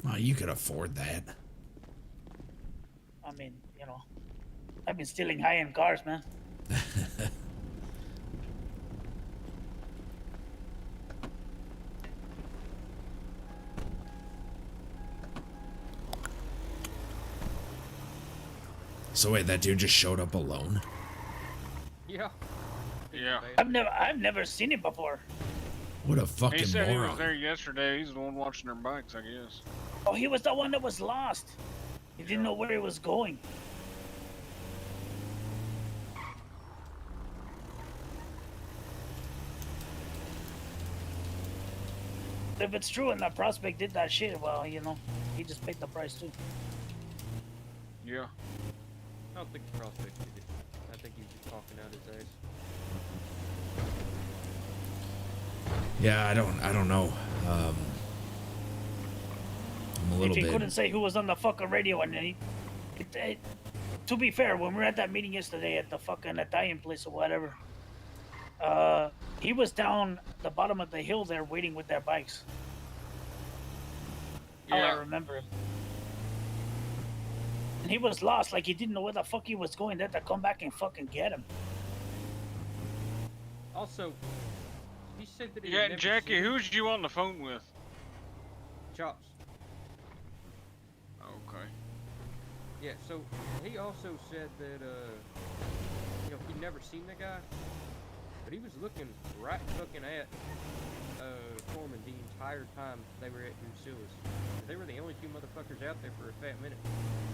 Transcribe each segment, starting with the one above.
Well, you could afford that. I mean, you know, I've been stealing high-end cars, man. So wait, that dude just showed up alone? Yeah. Yeah. I've never seen him before. What a fucking He said moron. he was there yesterday. He's the one watching their bikes, I guess. Oh, he was the one that was lost. He didn't know where he was going. If it's true and that prospect did that shit, well, you know, he just paid the price too. Yeah. I don't think the prospect did it. I think he was just talking out his ass. Yeah, I don't know. I'm a little He bit. couldn't say who was on the fucking radio, and to be fair, when we were at that meeting yesterday at the fucking Italian place or whatever, he was down the bottom of the hill there waiting with their bikes. How I remember him. And he was lost, like he didn't know where the fuck he was going. They had to come back and fucking get him. Also, he said that he Yeah, had never Jackie, seen who's you on the phone with? Chops. Okay. Yeah, so he also said that, you know, he'd never seen the guy, but he was looking right fucking at Foreman the entire time they were at Drusilla's. They were the only two motherfuckers out there for a fat minute.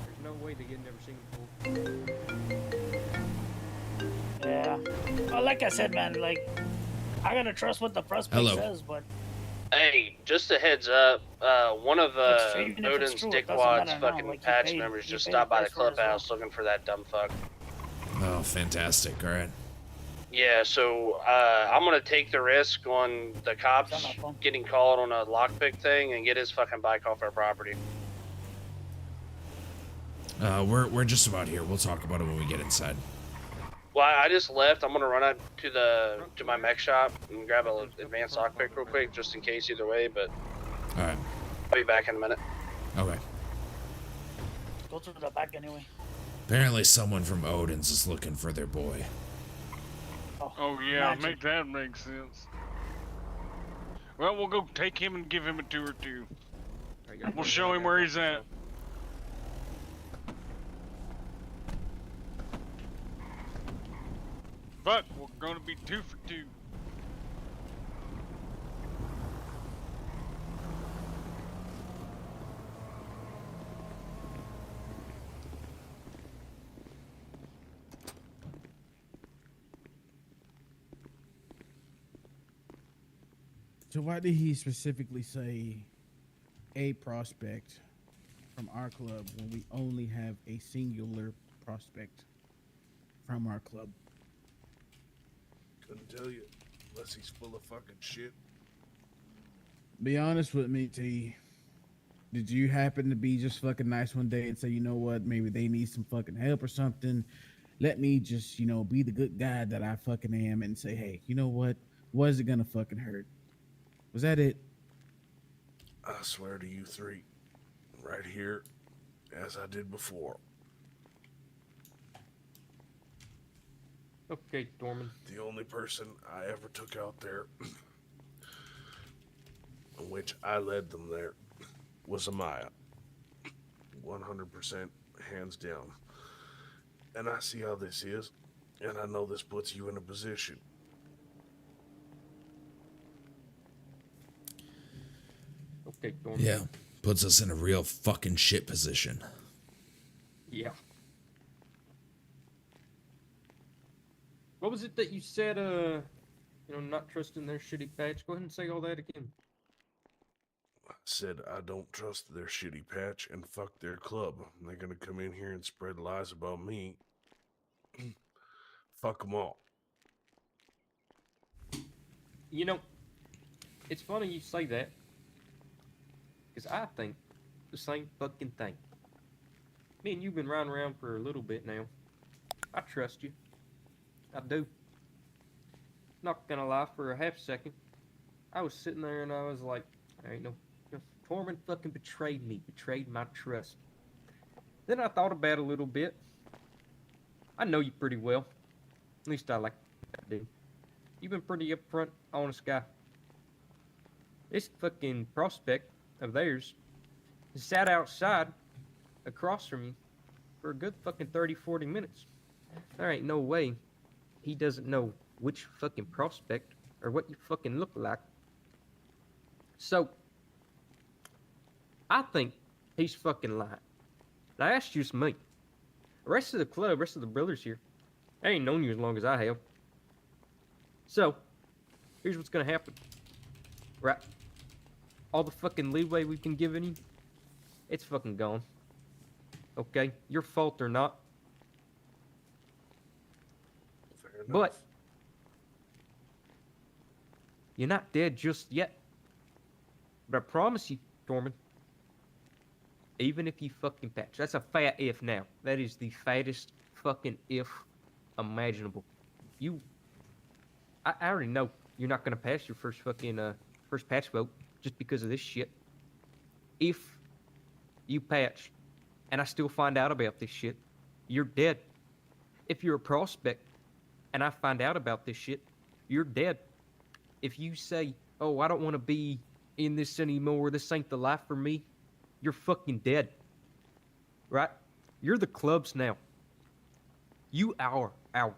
There's no way they had never seen him before. Yeah. Well, like I said, man, like, I gotta trust what the prospect says, but... Hey, just a heads up, one of even if it's Odin's true, it doesn't Dickwad's matter now. fucking Like, patch members just stopped by the clubhouse looking for that dumb fuck. Oh, fantastic. All right. Yeah, so I'm gonna take the risk on the cops getting called on a lockpick thing and get his fucking bike off our property. We're just about here. We'll talk about it when we get inside. Well, I just left. I'm gonna run out to my mech shop and grab an advanced lockpick real quick, just in case either way. But all right, I'll be back in a minute. Okay. Go through the back anyway. Apparently, someone from Odin's is looking for their boy. Oh yeah, make that make sense. Well, we'll go take him and give him a tour too. We'll show him where he's at. But we're gonna be 2 for 2. So why did he specifically say a prospect from our club when we only have a singular prospect from our club? Couldn't tell you, unless he's full of fucking shit. Be honest with me, T. Did you happen to be just fucking nice one day and say, you know what, maybe they need some fucking help or something? Let me just, you know, be the good guy that I fucking am and say, hey, you know what? Was it gonna fucking hurt? Was that it? I swear to you three, right here, as I did before. Okay, Dorman. The only person I ever took out there, in which I led them there, was Amaya. 100% hands down. And I see how this is, and I know this puts you in a position. Okay, Dorman. Yeah, puts us in a real fucking shit position. Yeah. What was it that you said, you know, not trusting their shitty patch? Go ahead and say all that again. I said I don't trust their shitty patch and fuck their club. They're gonna come in here and spread lies about me. Fuck them all. You know, it's funny you say that, because I think the same fucking thing. Me and you've been riding around for a little bit now. I trust you. I do. Not gonna lie, for a half second, I was sitting there and I was like, there ain't no Tormund fucking betrayed me, betrayed my trust. Then I thought about it a little bit. I know you pretty well. At least I like to do. You've been pretty upfront, honest guy. This fucking prospect of theirs sat outside across from you for a good fucking 30, 40 minutes. There ain't no way he doesn't know which fucking prospect or what you fucking look like. So, I think he's fucking lying. Now, that's just me. The rest of the club, rest of the brothers here, they ain't known you as long as I have. So, here's what's gonna happen. Right? All the fucking leeway we've been giving you, it's fucking gone. Okay? Your fault or not. Fair enough. But, you're not dead just yet. But I promise you, Tormund, even if you fucking patch, that's a fat if now. That is the fattest fucking if imaginable. I already know you're not gonna pass your first fucking, first patch vote just because of this shit. If you patch, and I still find out about this shit, you're dead. If you're a prospect, and I find out about this shit, you're dead. If you say, oh, I don't want to be in this anymore, this ain't the life for me, you're fucking dead. Right? You're the club's now. You are ours.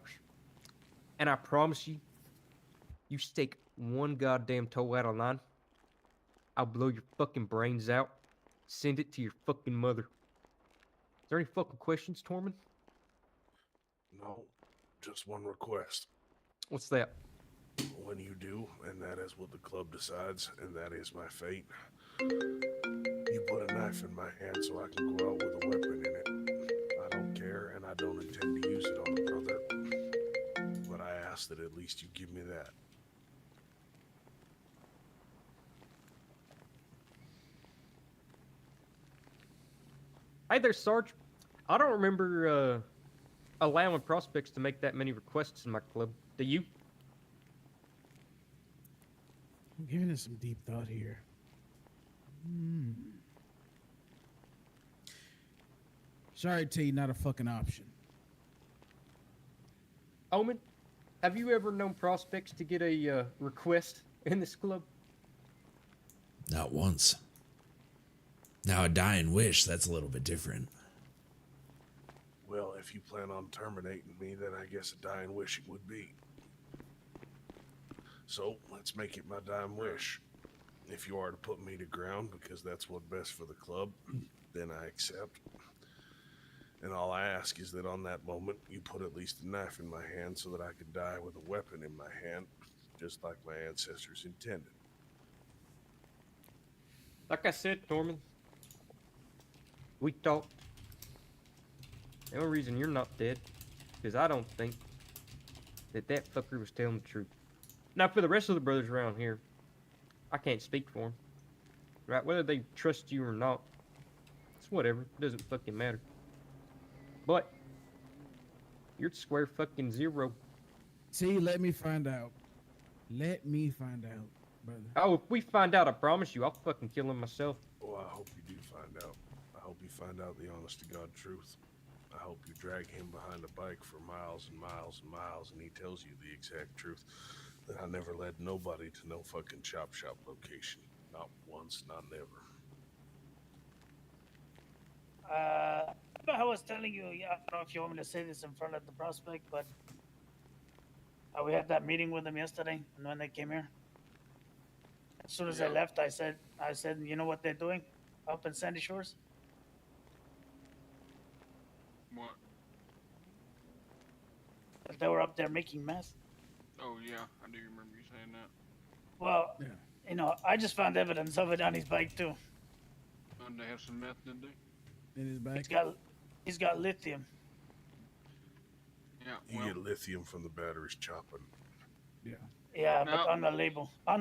And I promise you, you stake one goddamn toe out of line, I'll blow your fucking brains out, send it to your fucking mother. Is there any fucking questions, Tormund? No, just one request. What's that? When you do, and that is what the club decides, and that is my fate, you put a knife in my hand so I can go out with a weapon in it. I don't care, and I don't intend to use it on a brother, but I ask that at least you give me that. Hey there, Sarge. I don't remember allowing prospects to make that many requests in my club. Do you? I'm giving it some deep thought here. Sorry, T, not a fucking option. Omen, have you ever known prospects to get a request in this club? Not once. Now, a dying wish, that's a little bit different. Well, if you plan on terminating me, then I guess a dying wish it would be. So, let's make it my dying wish. If you are to put me to ground, because that's what's best for the club, then I accept. And all I ask is that on that moment, you put at least a knife in my hand so that I could die with a weapon in my hand, just like my ancestors intended. Like I said, Tormund, we talked. The only reason you're not dead is I don't think that fucker was telling the truth. Now, for the rest of the brothers around here, I can't speak for them. Right? Whether they trust you or not, it's whatever. It doesn't fucking matter. But, you're square fucking zero. T, let me find out. Let me find out, brother. Oh, if we find out, I promise you, I'll fucking kill him myself. Oh, I hope you do find out. I hope you find out the honest-to-God truth. I hope you drag him behind a bike for miles and miles and miles, and he tells you the exact truth. That I never led nobody to no fucking chop shop location. Not once, not never. I was telling you, I don't know if you want me to say this in front of the prospect, but we had that meeting with them yesterday, and when they came here, as soon as I left, I said, you know what they're doing up in Sandy Shores? What? That they were up there making meth. Oh, yeah, I do remember you saying that. Well, you know, I just found evidence of it on his bike, too. And they have some meth, did they? In his back. He's got lithium. Yeah, You get lithium from the batteries chopping. Yeah. Yeah, No. but on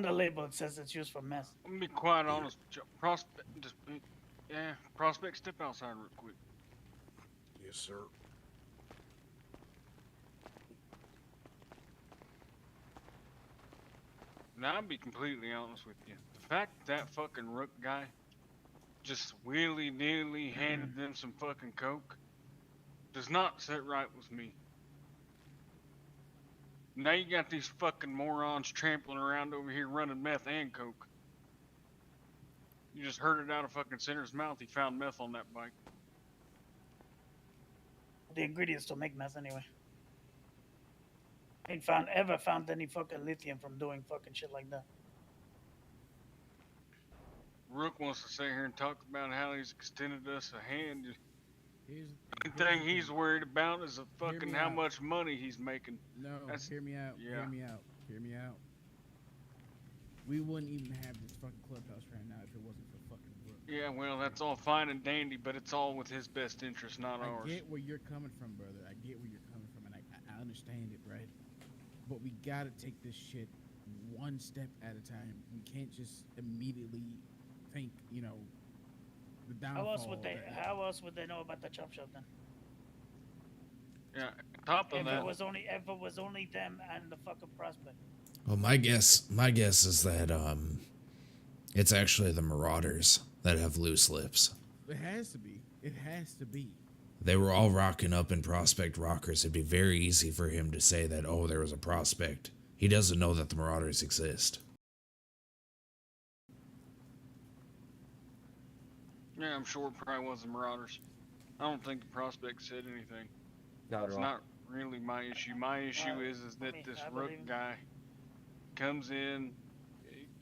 the label it says it's used for meth. I'm gonna be quite honest. Prospect, step outside real quick. Yes, sir. Now, I'll be completely honest with you. The fact that fucking Rook guy just willy-nilly handed them some fucking coke does not sit right with me. Now you got these fucking morons trampling around over here running meth and coke. You just heard it out of fucking Center's mouth. He found meth on that bike. The ingredients to make meth anyway. Ain't ever found any fucking lithium from doing fucking shit like that. Rook wants to sit here and talk about how he's extended us a hand. Here's The the thing he's worried about is fucking me how out. much money he's making. No, That's- hear me out. yeah. Hear me out. Hear me out. We wouldn't even have this fucking clubhouse right now if it wasn't for fucking Brooke. Yeah, well, that's all fine and dandy, but it's all with his best interest, not I ours. get where you're coming from, brother. I get where you're coming from, and I understand it, right? But we gotta take this shit one step at a time. We can't just immediately think, you know, the downfall. How else would they? that- How else would they know about the chop shop then? Yeah, top of If that, it was only them and the fucking prospect. Well, my guess is that it's actually the Marauders that have loose lips. It has to be. It has to be. They were all rocking up in Prospect Rockers. It'd be very easy for him to say that, oh, there was a prospect. He doesn't know that the Marauders exist. yeah, I'm sure it probably was the Marauders. I don't think the prospect said anything. Not at It's all. not really my issue. My issue is that this Rook guy comes in,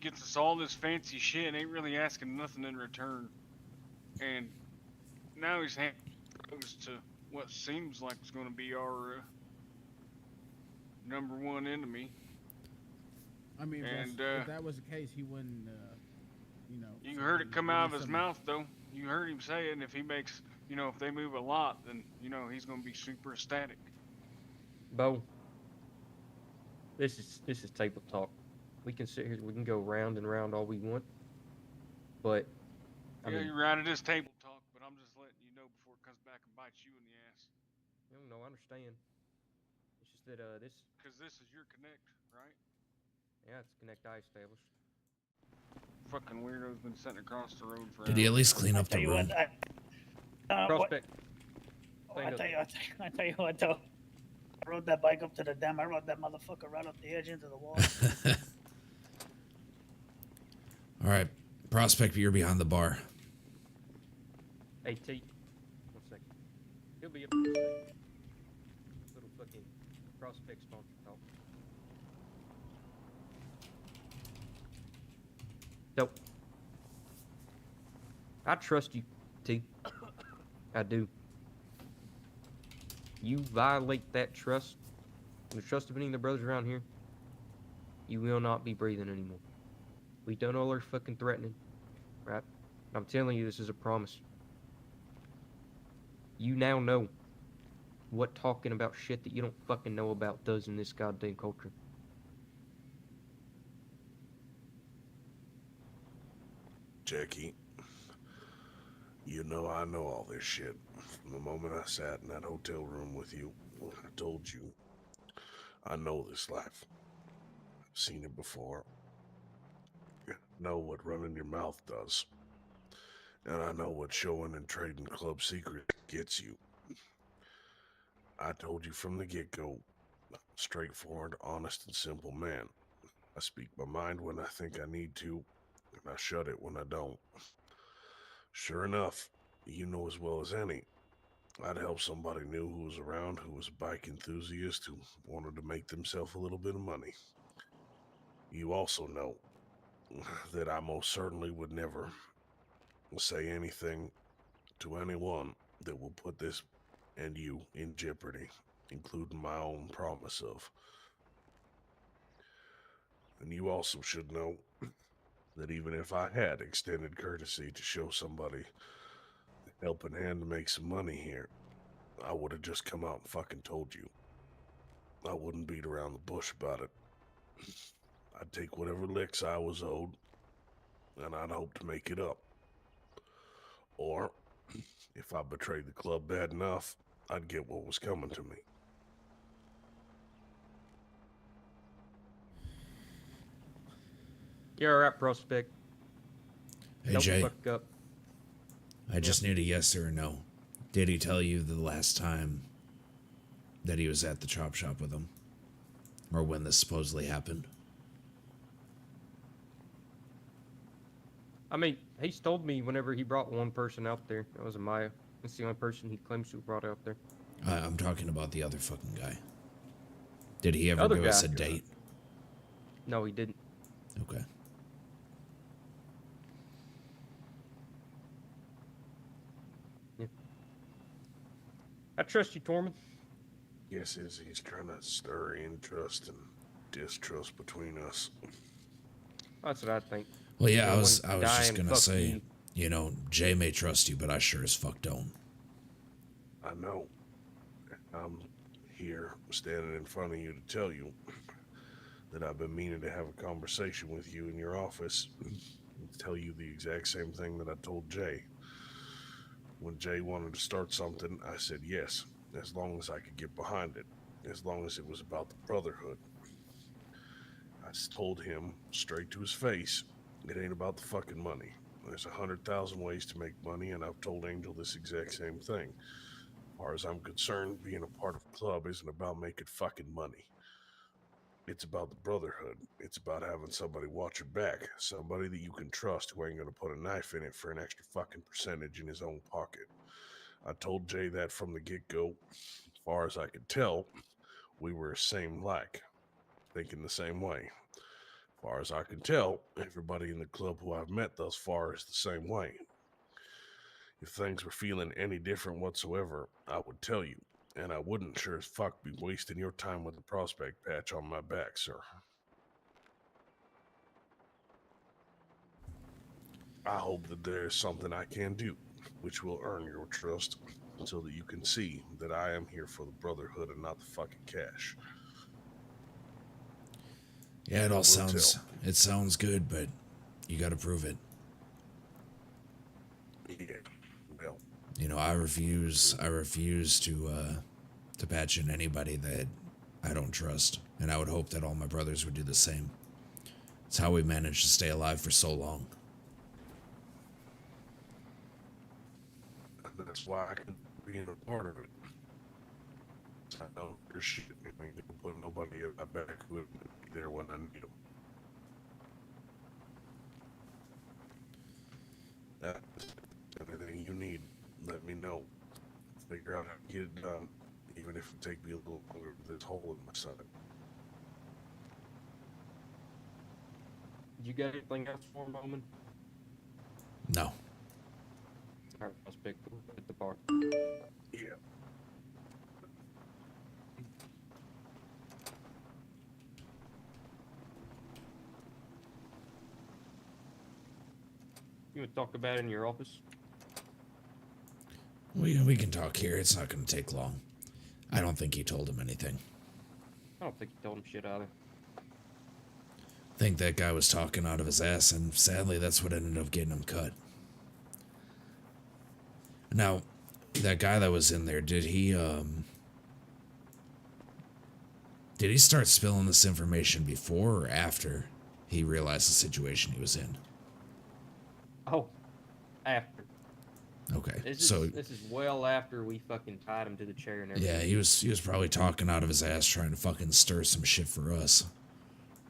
gets us all this fancy shit, and ain't really asking nothing in return. And now he's handing drugs to what seems like it's going to be our number one enemy. I mean, And, if that was the case, he wouldn't, you know. You say heard it come out of his something- mouth, though. You heard him say it, and if he makes, if they move a lot, then, he's going to be super ecstatic. Bo, this is table talk. We can sit here, we can go round and round all we want, but I mean, You're right, it is table talk, but I'm just letting you know before it comes back and bites you in the ass. no, I understand. It's just that this, Because this is your connect, right? yeah, it's connect I established. Fucking weirdo's been sitting across the road for Did he at least clean up Tell the you room? what, Prospect. I tell you what though. I rode that bike up to the dam. I rode that motherfucker right up the edge into the wall. All right, Prospect, you're behind the bar. Hey T, 1 second. He'll be up in a second. Little fucking prospect sponsor talk. So, I trust you, T. I do. You violate that trust, the trust of any of the brothers around here, you will not be breathing anymore. We've done all our fucking threatening, right? I'm telling you, this is a promise. You now know what talking about shit that you don't fucking know about does in this goddamn culture. Jackie, you know I know all this shit. From the moment I sat in that hotel room with you, I told you, I know this life. I've seen it before. I know what running your mouth does. And I know what showing and trading club secrets gets you. I told you from the get-go, I'm a straightforward, honest, and simple man. I speak my mind when I think I need to, and I shut it when I don't. Sure enough, you know as well as any, I'd help somebody new who was around, who was a bike enthusiast, who wanted to make themselves a little bit of money. You also know that I most certainly would never say anything to anyone that will put this and you in jeopardy, including my own promise of. And you also should know that even if I had extended courtesy to show somebody a helping hand to make some money here, I would have just come out and fucking told you. I wouldn't beat around the bush about it. I'd take whatever licks I was owed, and I'd hope to make it up. Or, if I betrayed the club bad enough, I'd get what was coming to me. You're alright, prospect. Hey, Don't Jay. fuck up. I just need a yes or a no. Did he tell you the last time that he was at the chop shop with him? Or when this supposedly happened? I mean, he's told me whenever he brought one person out there. That was Amaya. That's the only person he claims to have brought out there. I'm talking about the other fucking guy. Did he ever Other give us guy? a date? No, he didn't. Okay. I trust you, Tormund. Guess is he's trying to stir interest and distrust between us. That's what I think. Well, yeah, You I know, was one just dying, gonna fuck say, you. you know, Jay may trust you, but I sure as fuck don't. I know. I'm here standing in front of you to tell you that I've been meaning to have a conversation with you in your office and tell you the exact same thing that I told Jay. When Jay wanted to start something, I said yes, as long as I could get behind it, as long as it was about the Brotherhood. I told him straight to his face, it ain't about the fucking money. There's 100,000 ways to make money, and I've told Angel this exact same thing. As far as I'm concerned, being a part of a club isn't about making fucking money. It's about the Brotherhood. It's about having somebody watch your back, somebody that you can trust who ain't gonna put a knife in it for an extra fucking percentage in his own pocket. I told Jay that from the get-go. As far as I could tell, we were same like, thinking the same way. As far as I can tell, everybody in the club who I've met thus far is the same way. If things were feeling any different whatsoever, I would tell you, and I wouldn't sure as fuck be wasting your time with a prospect patch on my back, sir. I hope that there is something I can do which will earn your trust so that you can see that I am here for the Brotherhood and not the fucking cash. Yeah, it all Will sounds good, but you gotta prove it. Yeah, well, You know, I refuse to patch in anybody that I don't trust, and I would hope that all my brothers would do the same. It's how we managed to stay alive for so long. that's why I can be a part of it. I know your shit. I ain't gonna put nobody in my back who would be there when I need them. That's anything you need, let me know. Figure out how to get it done, even if it take me a little longer with this hole in my side. You got anything else for him, Bowman? No. Alright, I'll speak at the bar. Yeah. You want to talk about it in your office? We can talk here. It's not going to take long. I don't think he told him anything. I don't think you told him shit either. I think that guy was talking out of his ass, and sadly, that's what ended up getting him cut. Now, that guy that was in there, did he start spilling this information before or after he realized the situation he was in? Oh, after. Okay, This so is well after we fucking tied him to the chair and everything. yeah, he was probably talking out of his ass, trying to fucking stir some shit for us.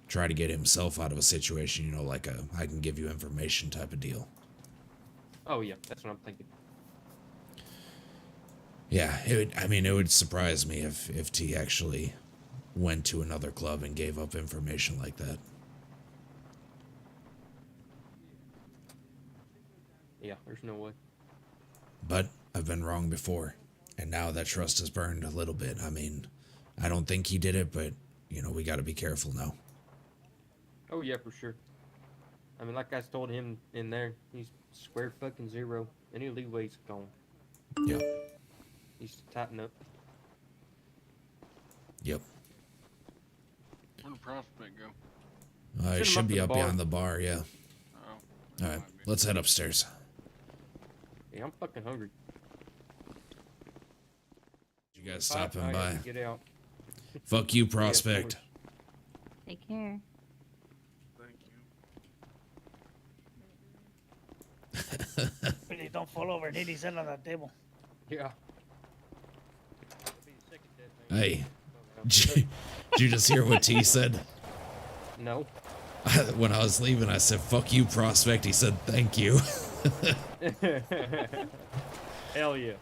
Try to get himself out of a situation, you know, like a I can give you information type of deal. Oh yeah, that's what I'm thinking. Yeah, it would surprise me if T actually went to another club and gave up information like that. Yeah, there's no way. But I've been wrong before, and now that trust is burned a little bit. I mean, I don't think he did it, but, you know, we gotta be careful now. Oh yeah, for sure. I mean, like I told him in there, he's square fucking zero. Any leeway's gone. Yep. He's to tighten up. Yep. Where'd the prospect go? It Send him should up be to the up bar. beyond the bar, yeah. Oh. Alright, let's head upstairs. Yeah, I'm fucking hungry. You guys stopping I by. have to get out. Fuck you, Yeah, prospect. Take care. Thank you. Really don't fall over and hit his head on that table. Yeah. Hey, did you just hear what T said? No. When I was leaving, I said, "Fuck you, Prospect." He said, "Thank you." Hell yeah.